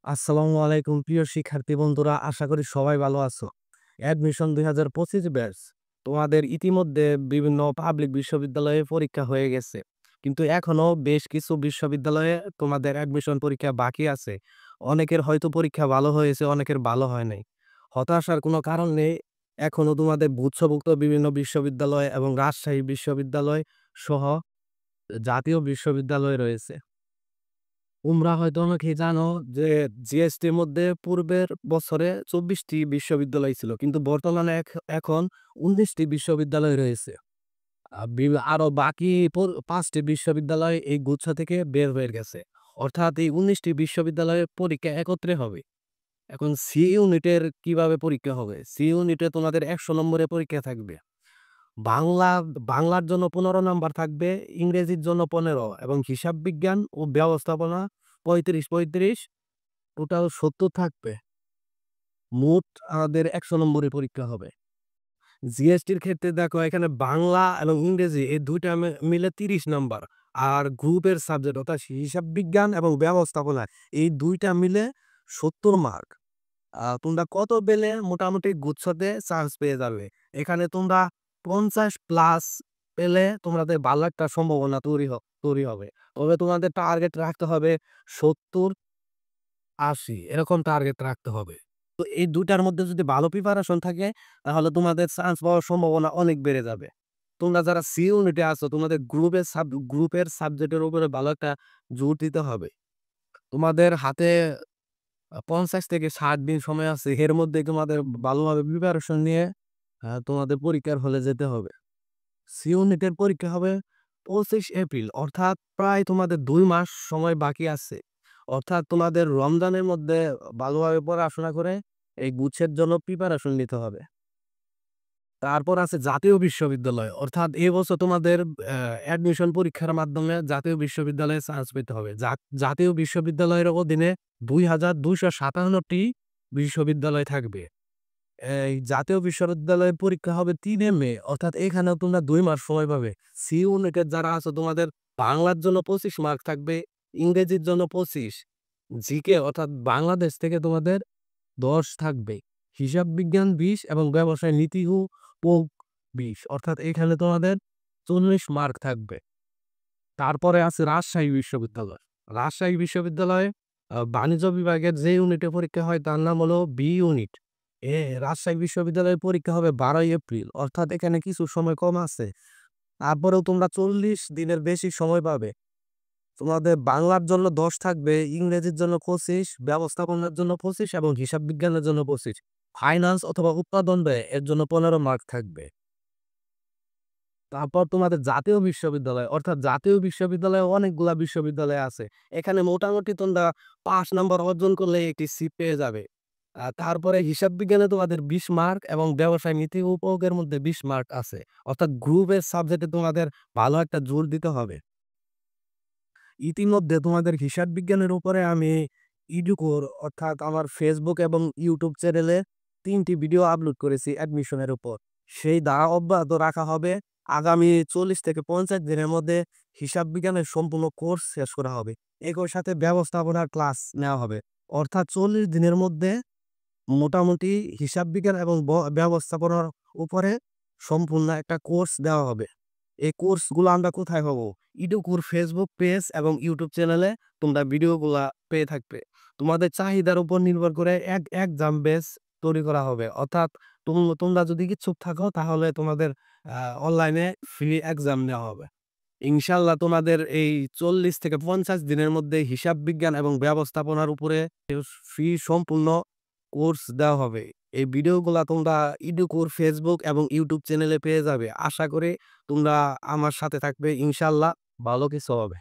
আসসালামু আলাইকুম প্রিয় শিক্ষার্থী বন্ধুরা, আশা করি সবাই ভালো আছো। অ্যাডমিশন 2025 ব্যাচ তোমাদের ইতিমধ্যে বিভিন্ন পাবলিক বিশ্ববিদ্যালয়ে পরীক্ষা হয়ে গেছে, কিন্তু এখনো বেশ কিছু বিশ্ববিদ্যালয়ে তোমাদের অ্যাডমিশন পরীক্ষা বাকি আছে। অনেকের হয়তো পরীক্ষা ভালো হয়েছে, অনেকের ভালো হয় নাই। হতাশার কোনো কারণ নেই। এখনো তোমাদের গুচ্ছভুক্ত বিভিন্ন বিশ্ববিদ্যালয় এবং রাজশাহী বিশ্ববিদ্যালয় সহ জাতীয় বিশ্ববিদ্যালয় রয়েছে। তোমরা হয়তো অনেকেই জানো যে জিএসটির মধ্যে পূর্বের বছরে 24টি বিশ্ববিদ্যালয় ছিল, কিন্তু বর্তমানে এখন 19টি বিশ্ববিদ্যালয় রয়েছে। আরো বাকি 5টি বিশ্ববিদ্যালয় এই গুচ্ছ থেকে বের হয়ে গেছে। অর্থাৎ এই 19টি বিশ্ববিদ্যালয়ের পরীক্ষা একত্রে হবে। এখন সি ইউনিটের কিভাবে পরীক্ষা হবে? সি ইউনিটে তোমাদের 100 নম্বরের পরীক্ষা থাকবে। বাংলা বাংলার জন্য 15 নাম্বার থাকবে, ইংরেজির জন্য 15 এবং হিসাব বিজ্ঞান ও ব্যবস্থাপনা 35 টোটাল 70 থাকবে। মোট আমাদের 100 নম্বরের পরীক্ষা হবে। জিএসটির ক্ষেত্রে দেখো, এখানে বাংলা এবং ইংরেজি এই ২ টা মিলে 30 নাম্বার। আর গ্রুপের সাবজেক্ট অর্থাৎ হিসাব বিজ্ঞান এবং ব্যবস্থাপনা এই ২ টা মিলে ৭০ মার্ক। তোমরা কত পেলে মোটামুটি গুচ্ছতে চান্স পেয়ে যাবে। এখানে তোমরা 50 প্লাস পেলে তোমাদের ভালো একটা সম্ভাবনা তৈরি হবে। তবে তোমাদের টার্গেট রাখতে হবে ৭০, ৮০ এরকম টার্গেট রাখতে হবে। তো এই ২ টার মধ্যে যদি ভালো প্রিপারেশন থাকে, তাহলে তোমাদের চান্স পাওয়ার সম্ভাবনা অনেক বেড়ে যাবে। তোমরা যারা সি ইউনিটে আছো, তোমাদের গ্রুপের সাবজেক্টের উপরে ভালো একটা জোর দিতে হবে। তোমাদের হাতে ৫০ থেকে ৬০ দিন সময় আছে। এর মধ্যে তোমাদের ভালোভাবে প্রিপারেশন নিয়ে তোমাদের পরীক্ষার হলে যেতে হবে। সি ইউনিটের পরীক্ষা হবে ২৫ এপ্রিল, অর্থাৎ প্রায় তোমাদের ২ মাস সময় বাকি আছে। অর্থাৎ তোমাদের রমজানের মধ্যে ভালোভাবে পড়াশোনা করে এই গুচ্ছের জন্য প্রিপারেশন নিতে হবে। তারপর আছে জাতীয় বিশ্ববিদ্যালয়, অর্থাৎ এবছর তোমাদের অ্যাডমিশন পরীক্ষার মাধ্যমে জাতীয় বিশ্ববিদ্যালয়ে চান্স পেতে হবে। জাতীয় বিশ্ববিদ্যালয়ের অধীনে ২,২৫৭টি বিশ্ববিদ্যালয় থাকবে। এই জাতীয় বিশ্ববিদ্যালয়ের পরীক্ষা হবে ৩ মে, অর্থাৎ এখানেও তোমরা ২ মাস সময় পাবে। সি ইউনিটের যারা আছো, তোমাদের বাংলার জন্য 25 মার্ক থাকবে, ইংরেজির জন্য 25, জিকে অর্থাৎ বাংলাদেশ থেকে তোমাদের 10 থাকবে, হিসাব বিজ্ঞান 20 এবং ব্যবসায় নীতি ও পোক 20, অর্থাৎ এখানে তোমাদের 40 মার্ক থাকবে। তারপরে আছে রাজশাহী বিশ্ববিদ্যালয়। রাজশাহী বিশ্ববিদ্যালয়ে বাণিজ্য বিভাগের যে ইউনিটে পরীক্ষা হয় তার নাম হলো বি ইউনিট। রাজশাহী বিশ্ববিদ্যালয়ের পরীক্ষা হবে 12 এপ্রিল, অর্থাৎ এখানে কিছু সময় কম আছে। তারপরেও তোমরা 40 দিনের বেশি সময় পাবে। তোমাদের বাংলার জন্য 10 থাকবে, ইংরেজির জন্য 25, ব্যবস্থাপনার জন্য 25 এবং হিসাব বিজ্ঞানের জন্য 25। ফাইন্যান্স অথবা উৎপাদন ব্যয় এর জন্য 15 মার্ক থাকবে। তারপর তোমাদের জাতীয় বিশ্ববিদ্যালয়, অর্থাৎ জাতীয় বিশ্ববিদ্যালয়ে অনেকগুলা বিশ্ববিদ্যালয় আছে। এখানে মোটামুটি তোমরা ৫ নাম্বার অর্জন করলে একটি সিট পেয়ে যাবে। তারপরে হিসাব বিজ্ঞানে তোমাদের ২০ মার্ক এবং ব্যবসায় নীতি ও উপভোগের মধ্যে ২০ মার্ক আছে। অর্থাৎ গ্রুপের সাবজেক্টে তোমাদের ভালো একটা জোর দিতে হবে। ইতিমধ্যে তোমাদের হিসাব বিজ্ঞানের উপরে আমি ইডুকোর অর্থাৎ আমার ফেসবুক এবং ইউটিউব চ্যানেলে ৩টি ভিডিও আপলোড করেছি অ্যাডমিশনের উপর। সেই ধারা অব্যাহত রাখা হবে। আগামী ৪০ থেকে ৫০ দিনের মধ্যে হিসাব বিজ্ঞানের সম্পূর্ণ কোর্স শেষ করা হবে। একই সাথে ব্যবস্থাপনার ক্লাস নেওয়া হবে। অর্থাৎ ৪০ দিনের মধ্যে মোটামুটি হিসাব বিজ্ঞান এবং ব্যবস্থাপনার উপরে সম্পূর্ণ একটা কোর্স দেওয়া হবে। এই কোর্সগুলো আমরা কোথায় পাবো? ইডুকুর ফেসবুক পেজ এবং ইউটিউব চ্যানেলে তোমরা ভিডিওগুলা পেয়ে থাকবে। তোমাদের চাহিদার উপর নির্ভর করে এক্সাম বেস তৈরি করা হবে। অর্থাৎ তোমরা যদি ইচ্ছুক থাকো, তাহলে তোমাদের অনলাইনে ফ্রি এক্সাম নেওয়া হবে। ইনশাআল্লাহ তোমাদের এই ৪০ থেকে ৫০ দিনের মধ্যে হিসাব বিজ্ঞান এবং ব্যবস্থাপনার উপরে ফ্রি সম্পূর্ণ কোর্স দেওয়া হবে। এই ভিডিওগুলা তোমরা ইডুকুর ফেসবুক এবং ইউটিউব চ্যানেলে পেয়ে যাবে। আশা করি তোমরা আমার সাথে থাকবে। ইনশাআল্লাহ ভালো কিছু হবে।